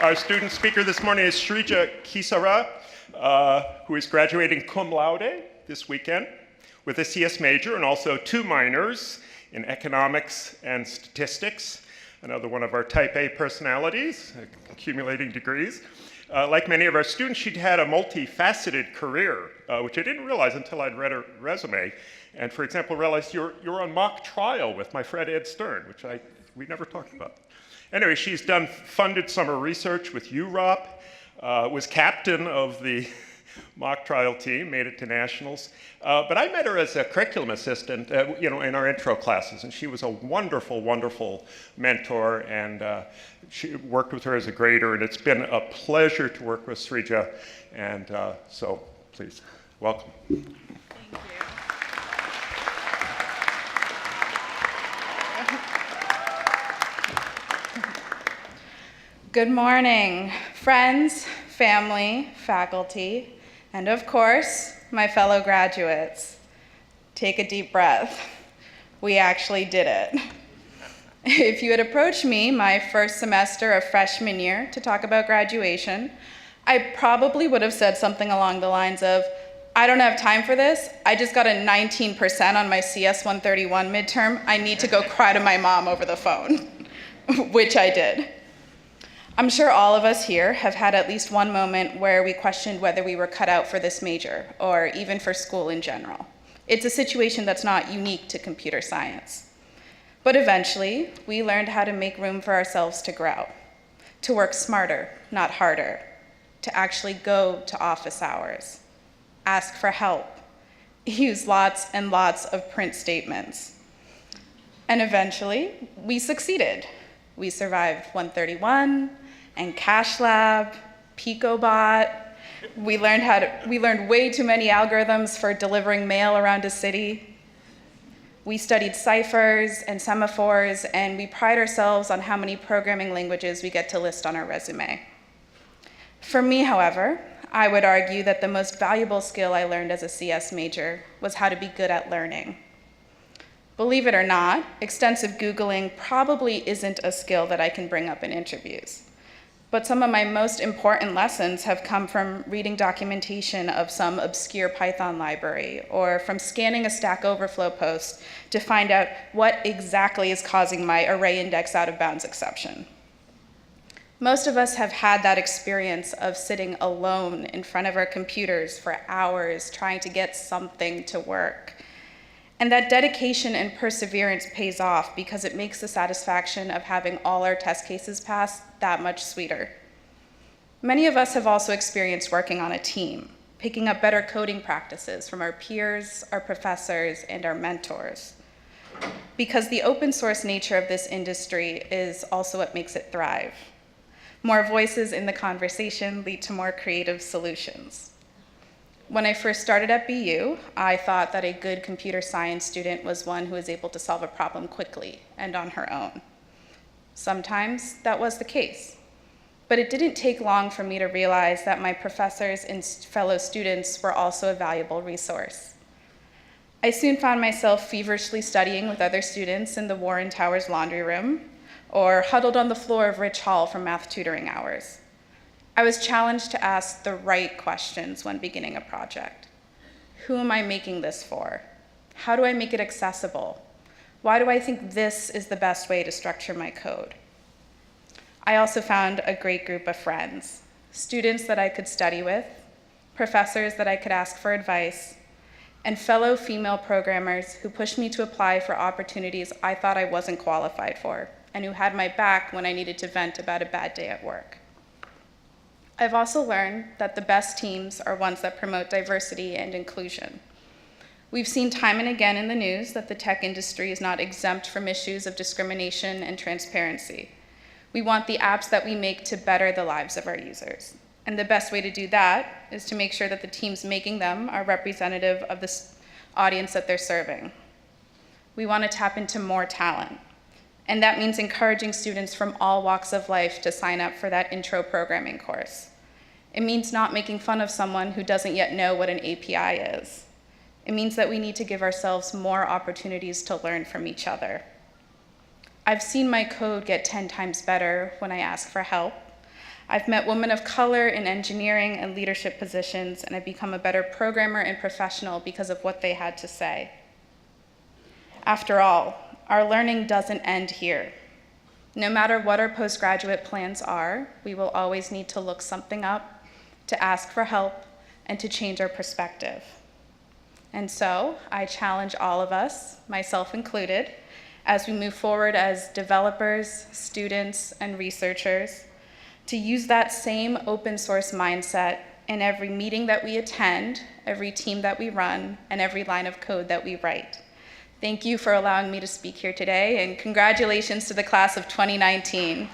Our student speaker this morning is Sreeja Keesara, who is graduating cum laude this weekend with a CS major and also 2 minors in economics and statistics, another one of our type A personalities, accumulating degrees. Like many of our students, she'd had a multifaceted career, which I didn't realize until I'd read her resume. And for example, realized you're on mock trial with my friend Ed Stern, which we never talked about. Anyway, she's done funded summer research with UROP, was captain of the mock trial team, made it to nationals. But I met her as a curriculum assistant, in our intro classes, and she was a wonderful, wonderful mentor, and she worked with her as a grader, and it's been a pleasure to work with Sreeja, and so please, welcome. Thank you. Good morning, friends, family, faculty, and of course, my fellow graduates. Take a deep breath. We actually did it. If you had approached me my first semester of freshman year to talk about graduation, I probably would have said something along the lines of, I don't have time for this. I just got a 19% on my CS 131 midterm. I need to go cry to my mom over the phone, which I did. I'm sure all of us here have had at least one moment where we questioned whether we were cut out for this major, or even for school in general. It's a situation that's not unique to computer science. But eventually, we learned how to make room for ourselves to grow, to work smarter, not harder, to actually go to office hours, ask for help, use lots and lots of print statements. And eventually, we succeeded. We survived 131 and Cash Lab, PicoBot. We learned way too many algorithms for delivering mail around a city. We studied ciphers and semaphores, and we pride ourselves on how many programming languages we get to list on our resume. For me, however, I would argue that the most valuable skill I learned as a CS major was how to be good at learning. Believe it or not, extensive Googling probably isn't a skill that I can bring up in interviews. But some of my most important lessons have come from reading documentation of some obscure Python library, or from scanning a Stack Overflow post to find out what exactly is causing my array index out of bounds exception. Most of us have had that experience of sitting alone in front of our computers for hours trying to get something to work. And that dedication and perseverance pays off because it makes the satisfaction of having all our test cases pass that much sweeter. Many of us have also experienced working on a team, picking up better coding practices from our peers, our professors, and our mentors. Because the open source nature of this industry is also what makes it thrive. More voices in the conversation lead to more creative solutions. When I first started at BU, I thought that a good computer science student was one who was able to solve a problem quickly and on her own. Sometimes that was the case, but it didn't take long for me to realize that my professors and fellow students were also a valuable resource. I soon found myself feverishly studying with other students in the Warren Towers laundry room, or huddled on the floor of Rich Hall for math tutoring hours. I was challenged to ask the right questions when beginning a project. Who am I making this for? How do I make it accessible? Why do I think this is the best way to structure my code? I also found a great group of friends, students that I could study with, professors that I could ask for advice, and fellow female programmers who pushed me to apply for opportunities I thought I wasn't qualified for, and who had my back when I needed to vent about a bad day at work. I've also learned that the best teams are ones that promote diversity and inclusion. We've seen time and again in the news that the tech industry is not exempt from issues of discrimination and transparency. We want the apps that we make to better the lives of our users. And the best way to do that is to make sure that the teams making them are representative of the audience that they're serving. We want to tap into more talent. And that means encouraging students from all walks of life to sign up for that intro programming course. It means not making fun of someone who doesn't yet know what an API is. It means that we need to give ourselves more opportunities to learn from each other. I've seen my code get 10 times better when I ask for help. I've met women of color in engineering and leadership positions, and I've become a better programmer and professional because of what they had to say. After all, our learning doesn't end here. No matter what our postgraduate plans are, we will always need to look something up, to ask for help, and to change our perspective. And so, I challenge all of us, myself included, as we move forward as developers, students, and researchers, to use that same open source mindset in every meeting that we attend, every team that we run, and every line of code that we write. Thank you for allowing me to speak here today, and congratulations to the class of 2019.